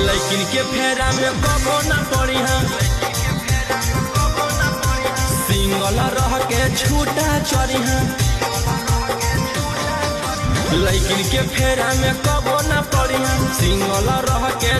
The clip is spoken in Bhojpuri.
लेकिन के फेरा में कबो ना पड़ी हम, सिंगल रह के छूटा चढ़ी हम। लेकिन के फेरा में कबो ना पड़ी हम, सिंगल रह के